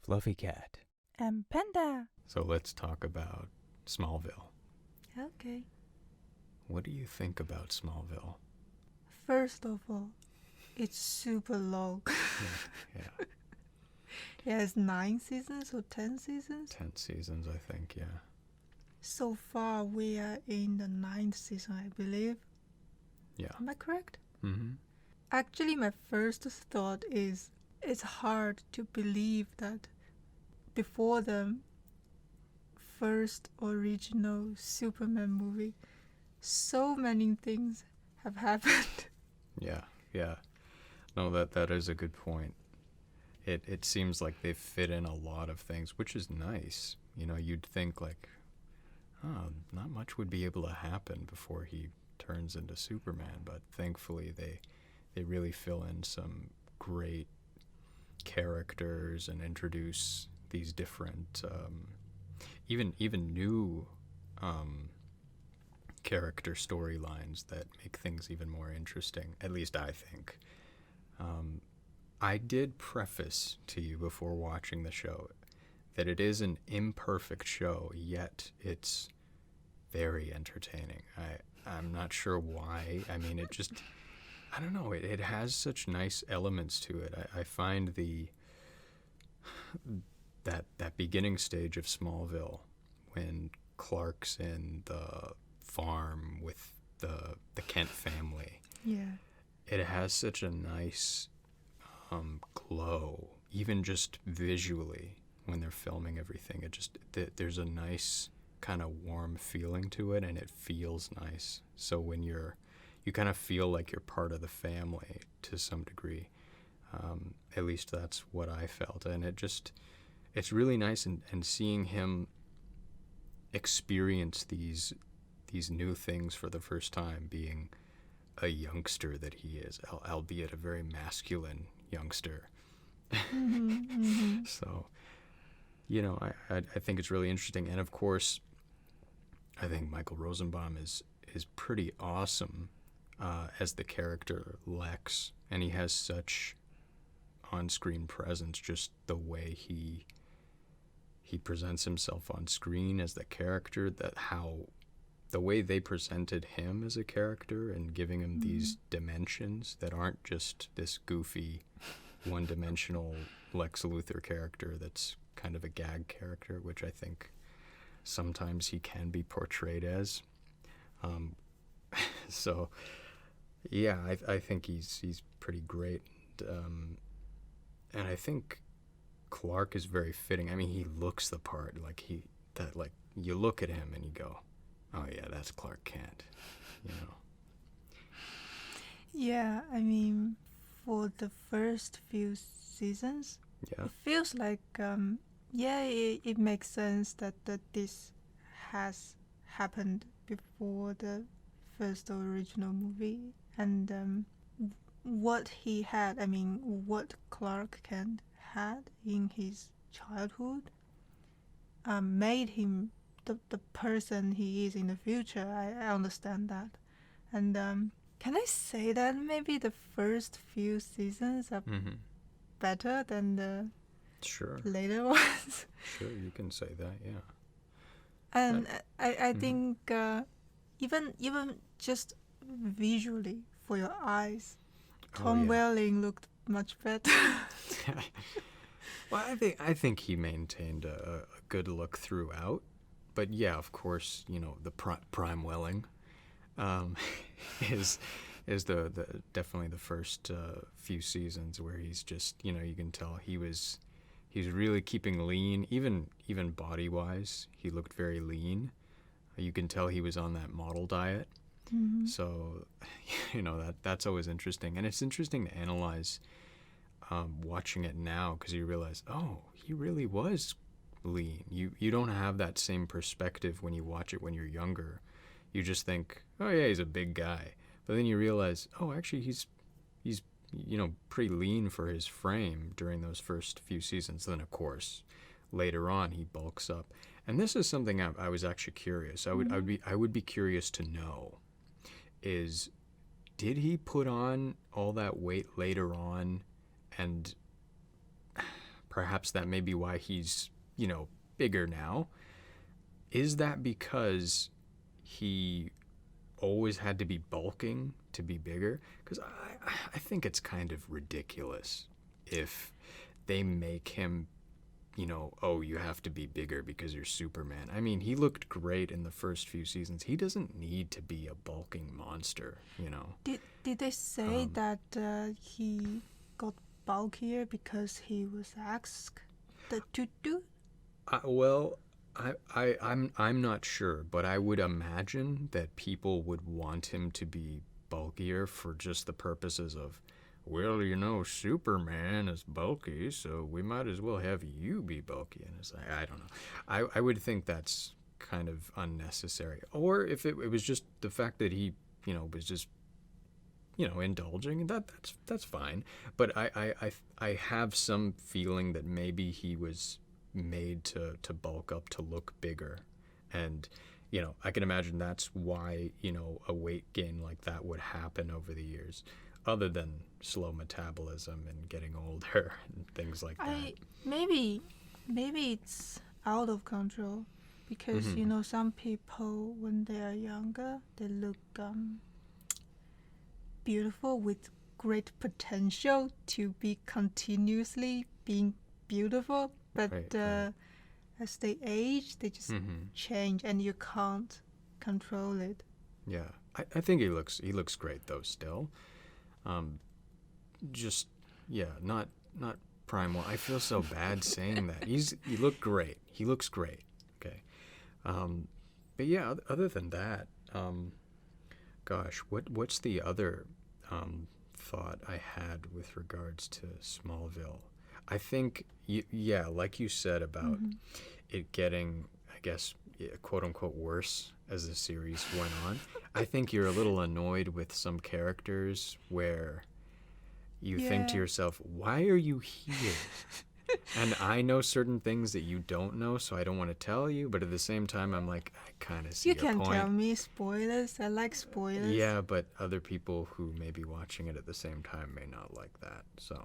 Fluffy cat. And Panda. So let's talk about Smallville. Okay. What do you think about Smallville? First of all, it's super long. Yeah. It has 9 seasons or 10 seasons. 10 seasons, I think, yeah. So far, we are in the 9th season, I believe. Yeah. Am I correct? Mm-hmm. Actually, my first thought is it's hard to believe that before the first original Superman movie, so many things have happened. Yeah. No, that is a good point. It seems like they've fit in a lot of things, which is nice. You know, you'd think like, oh, not much would be able to happen before he turns into Superman, but thankfully they really fill in some great characters and introduce these different, even new character storylines that make things even more interesting. At least I think. I did preface to you before watching the show that it is an imperfect show, yet it's very entertaining. I'm not sure why. I mean, it just, I don't know, it has such nice elements to it. I find that beginning stage of Smallville when Clark's in the farm with the Kent family. Yeah. It has such a nice glow, even just visually when they're filming everything. It just there's a nice kind of warm feeling to it, and it feels nice. So when you kind of feel like you're part of the family to some degree. At least that's what I felt, and it's really nice, and seeing him experience these new things for the first time, being a youngster that he is, albeit a very masculine youngster. So, you know, I think it's really interesting. And of course, I think Michael Rosenbaum is pretty awesome as the character Lex. And he has such on-screen presence, just the way he presents himself on screen as the character, the way they presented him as a character and giving him these dimensions that aren't just this goofy, one-dimensional Lex Luthor character that's kind of a gag character, which I think sometimes he can be portrayed as. So, yeah, I think he's pretty great. And I think Clark is very fitting. I mean, he looks the part. Like you look at him and you go, oh yeah, that's Clark Kent, you know. Yeah, I mean, for the first few seasons, Yeah. it feels like, it makes sense that this has happened before the first original movie. And what Clark Kent had in his childhood made him the person he is in the future. I understand that. And can I say that maybe the first few seasons are better than the later ones? Sure, you can say that, yeah. And I think even just visually for your eyes, Tom Welling looked much better. Well, I think he maintained a good look throughout, but yeah, of course, you know, the prime Welling is the definitely the first few seasons where he's just, you know, you can tell he's really keeping lean, even body wise. He looked very lean. You can tell he was on that model diet. So, you know, that's always interesting, and it's interesting to analyze. Watching it now, because you realize, oh, he really was lean. You don't have that same perspective when you watch it when you're younger. You just think, oh yeah, he's a big guy, but then you realize, oh, actually he's you know, pretty lean for his frame during those first few seasons. Then of course later on he bulks up, and this is something I was actually curious. I would be curious to know is, did he put on all that weight later on and perhaps that may be why he's, bigger now. Is that because he always had to be bulking to be bigger? Because I think it's kind of ridiculous if they make him, oh, you have to be bigger because you're Superman. I mean, he looked great in the first few seasons. He doesn't need to be a bulking monster. Did they say that he got bulkier because he was asked to do? Well, I'm not sure, but I would imagine that people would want him to be bulkier for just the purposes of, well, Superman is bulky, so we might as well have you be bulky. And it's like, I don't know. I would think that's kind of unnecessary. Or if it was just the fact that he, was just, indulging, that's fine. But I have some feeling that maybe he was made to bulk up to look bigger. And, I can imagine that's why, a weight gain like that would happen over the years, other than slow metabolism and getting older and things like that. Maybe it's out of control because, some people, when they are younger, they look beautiful with great potential to be continuously being beautiful. But Right. as they age, they just change, and you can't control it. Yeah, I think he looks great though still. Just not primal. I feel so bad saying that. He looked great. He looks great. Okay. But yeah, other than that, gosh, what's the other thought I had with regards to Smallville? I think, like you said about it getting, I guess, quote unquote, worse as the series went on. I think you're a little annoyed with some characters where you think to yourself, why are you here? And I know certain things that you don't know, so I don't want to tell you, but at the same time, I'm like, I kind of see You your can point. tell me spoilers. I like spoilers. Yeah, but other people who may be watching it at the same time may not like that, so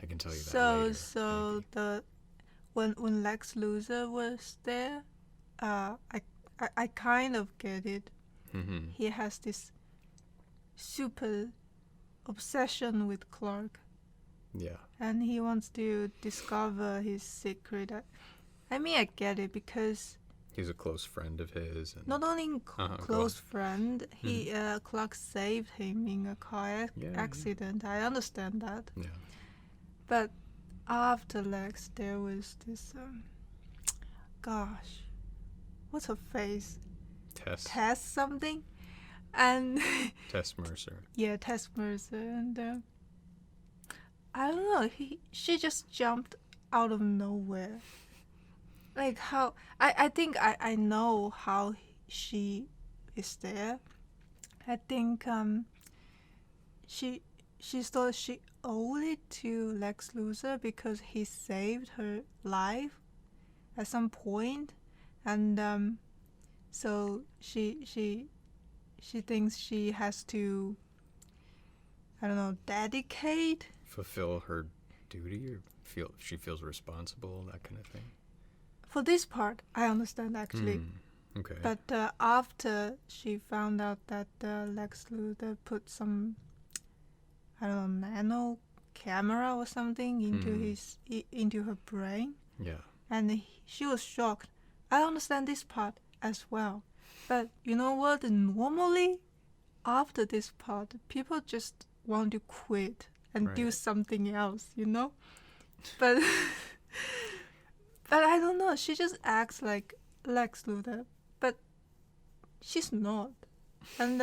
I can tell you that later. So maybe. when Lex Luthor was there, I kind of get it. Mm-hmm. He has this super obsession with Clark, Yeah. and he wants to discover his secret. I mean, I get it because He's a close friend of his. And not only close go friend, Clark saved him in a car accident. I understand that. Yeah. But after Lex, there was this, gosh, what's her face? Tess something? And Tess Mercer. yeah, Tess Mercer. And I don't know, she just jumped out of nowhere. Like how, I think I know how she is there. I think she thought she owed it to Lex Luthor because he saved her life at some point, and so she thinks she has to, I don't know, Fulfill her duty, or she feels responsible, that kind of thing. For this part, I understand actually. Okay. But after she found out that Lex Luthor put some, I don't know, nano camera or something into her brain. Yeah. And she was shocked. I understand this part as well. But you know what? Normally, after this part, people just want to quit and do something else, But but I don't know. She just acts like Lex Luthor, but she's not. And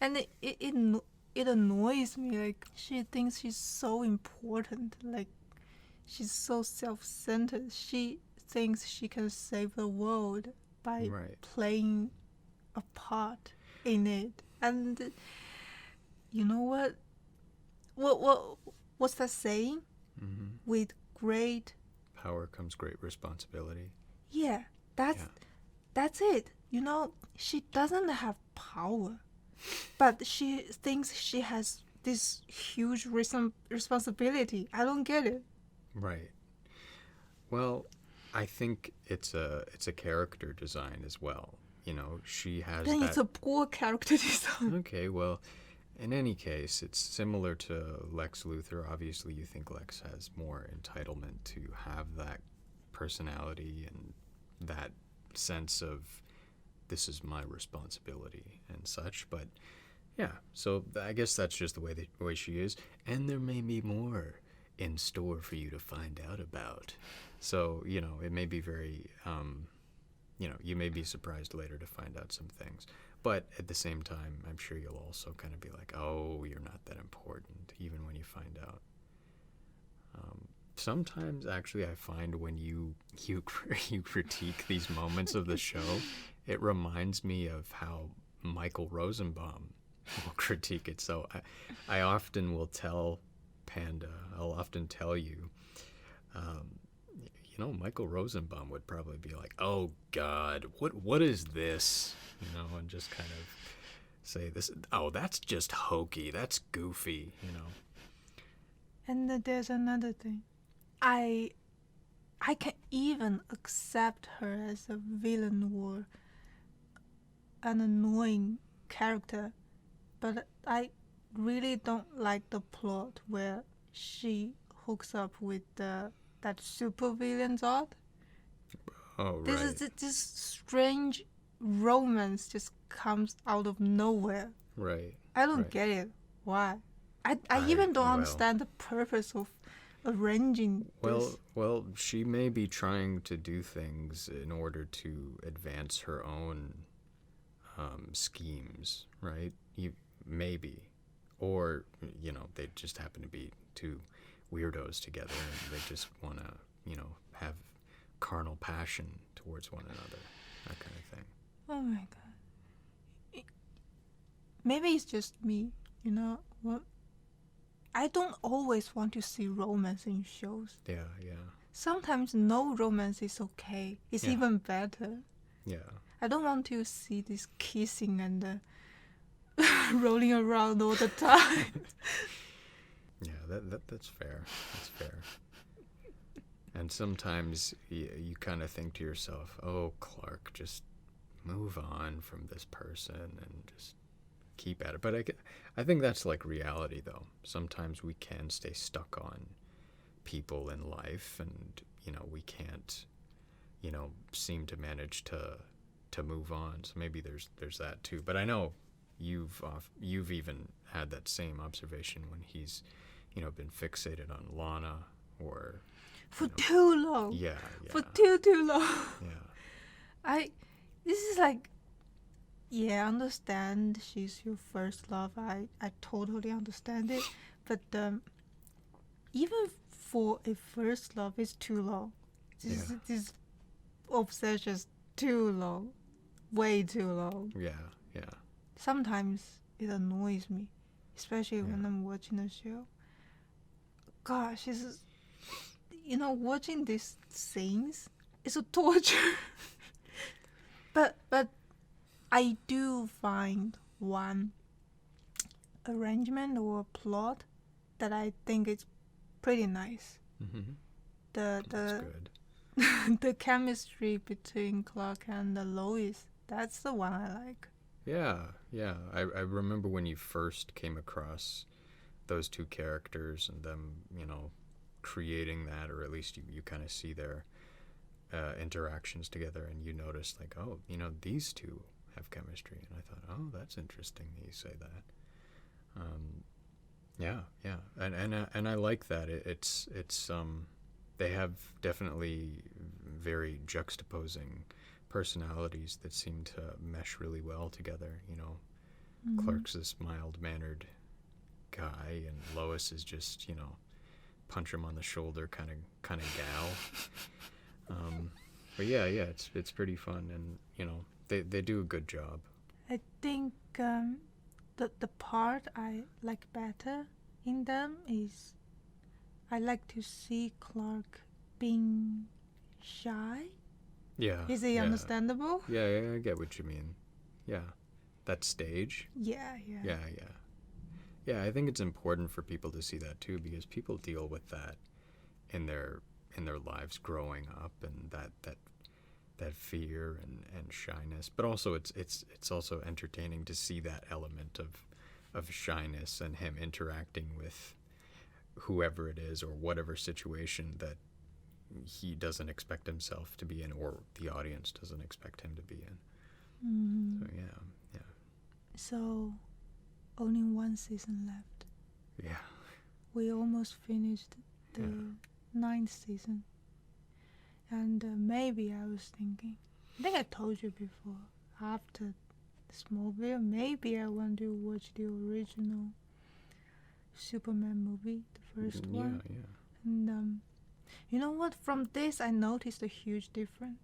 it annoys me. Like, she thinks she's so important. Like, she's so self-centered. She thinks she can save the world by playing a part in it. And you know what? What's that saying? With great power comes great responsibility. Yeah, that's it. She doesn't have power, but she thinks she has this huge responsibility? I don't get it. Right. Well, I think it's a character design as well. You know, she has Then that. it's a poor character design. Okay, well, in any case, it's similar to Lex Luthor. Obviously, you think Lex has more entitlement to have that personality and that sense of this is my responsibility and such. But yeah, so I guess that's just the way she is. And there may be more in store for you to find out about. So, you know, it may be very, you know, you may be surprised later to find out some things. But at the same time, I'm sure you'll also kind of be like, oh, you're not that important, even when you find out. Sometimes, actually, I find when you critique these moments of the show, it reminds me of how Michael Rosenbaum will critique it. So I often will tell Panda, I'll often tell you, you know, Michael Rosenbaum would probably be like, "Oh God, what is this?" You know, and just kind of say this. Oh, that's just hokey. That's goofy. You know. And then there's another thing. I can even accept her as a villain or an annoying character, but I really don't like the plot where she hooks up with that super villain Zod. Oh, This right. is this strange romance just comes out of nowhere. Right. I don't Right. get it. Why? I even don't well, understand the purpose of arranging this. Well, she may be trying to do things in order to advance her own schemes, right? Maybe, or you know, they just happen to be two weirdos together, and they just want to, you know, have carnal passion towards one another, that kind of thing. Oh my god. Maybe it's just me, you know. Well, I don't always want to see romance in shows. Yeah, yeah, Sometimes no romance is okay. It's Yeah. even better. yeah. I don't want to see this kissing and rolling around all the time. Yeah, that's fair. That's fair. And sometimes you kind of think to yourself, oh, Clark, just move on from this person and just keep at it. But I think that's like reality, though. Sometimes we can stay stuck on people in life, and, you know, we can't, you know, seem to manage to move on. So maybe there's that too. But I know you've even had that same observation when he's, you know, been fixated on Lana or For you know, too long. yeah, For too long. yeah, This is like, yeah, I understand she's your first love. I totally understand it. But even for a first love, it's too long. This obsession's too long. Way too long. yeah. Sometimes it annoys me, especially when Yeah. I'm watching the show. Gosh, you know, watching these scenes is a torture. but I do find one arrangement or plot that I think is pretty nice. Mm-hmm. The That's good. the chemistry between Clark and Lois. That's the one I like. Yeah. I remember when you first came across those two characters and them, you know, creating that, or at least you kind of see their interactions together, and you notice like, oh, you know, these two have chemistry, and I thought, oh, that's interesting that you say that. Yeah, and I like that. It's they have definitely very juxtaposing personalities that seem to mesh really well together. You know, Clark's this mild-mannered guy, and Lois is just, you know, punch him on the shoulder kind of gal. But yeah, it's pretty fun, and you know, they do a good job. I think the part I like better in them is I like to see Clark being shy. Yeah. Is it understandable? Yeah, I get what you mean. Yeah. That stage. Yeah. Yeah, I think it's important for people to see that too, because people deal with that in their lives growing up, and that fear and shyness. But also it's also entertaining to see that element of shyness and him interacting with whoever it is or whatever situation that he doesn't expect himself to be in, or the audience doesn't expect him to be in. So yeah. So, only one season left. Yeah. We almost finished the ninth season. And maybe I was thinking, I think I told you before, after Smallville, maybe I want to watch the original Superman movie, the first one. Yeah. And you know what? From this, I noticed a huge difference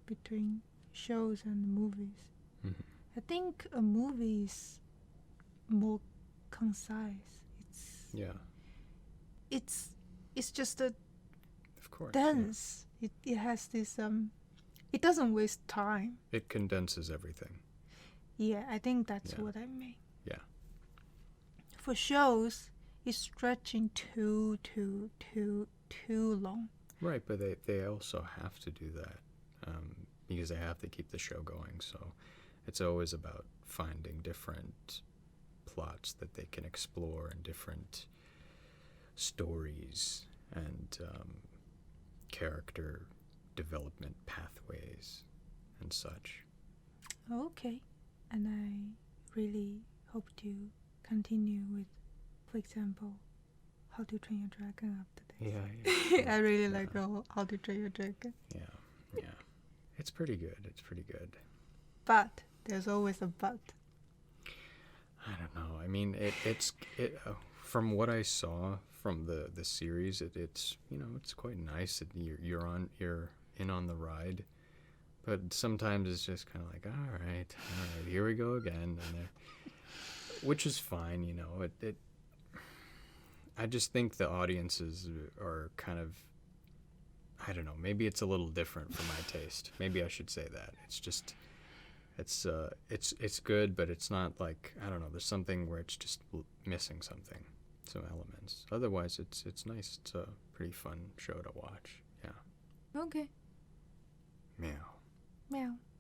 between shows and movies. Mm-hmm. I think a movie is more concise. It's just a Of course. dense. Yeah. It has this it doesn't waste time. It condenses everything. Yeah, I think that's what I mean. Yeah. For shows, it's stretching too long. Right, but they also have to do that because they have to keep the show going. So it's always about finding different plots that they can explore and different stories and character development pathways and such. Okay. And I really hope to continue with, for example, How to Train Your Dragon after this. Yeah. I really like How to Train Your Dragon. Yeah. It's pretty good. But there's always a but. I don't know. I mean, it's from what I saw from the series, it's it's quite nice that you're in on the ride, but sometimes it's just kind of like, all right, here we go again, which is fine, It I just think the audiences are kind of, I don't know, maybe it's a little different for my taste. Maybe I should say that. It's just it's good, but it's not like, I don't know, there's something where it's just missing something, some elements. Otherwise, it's nice. It's a pretty fun show to watch. Yeah. Okay. Meow. Meow.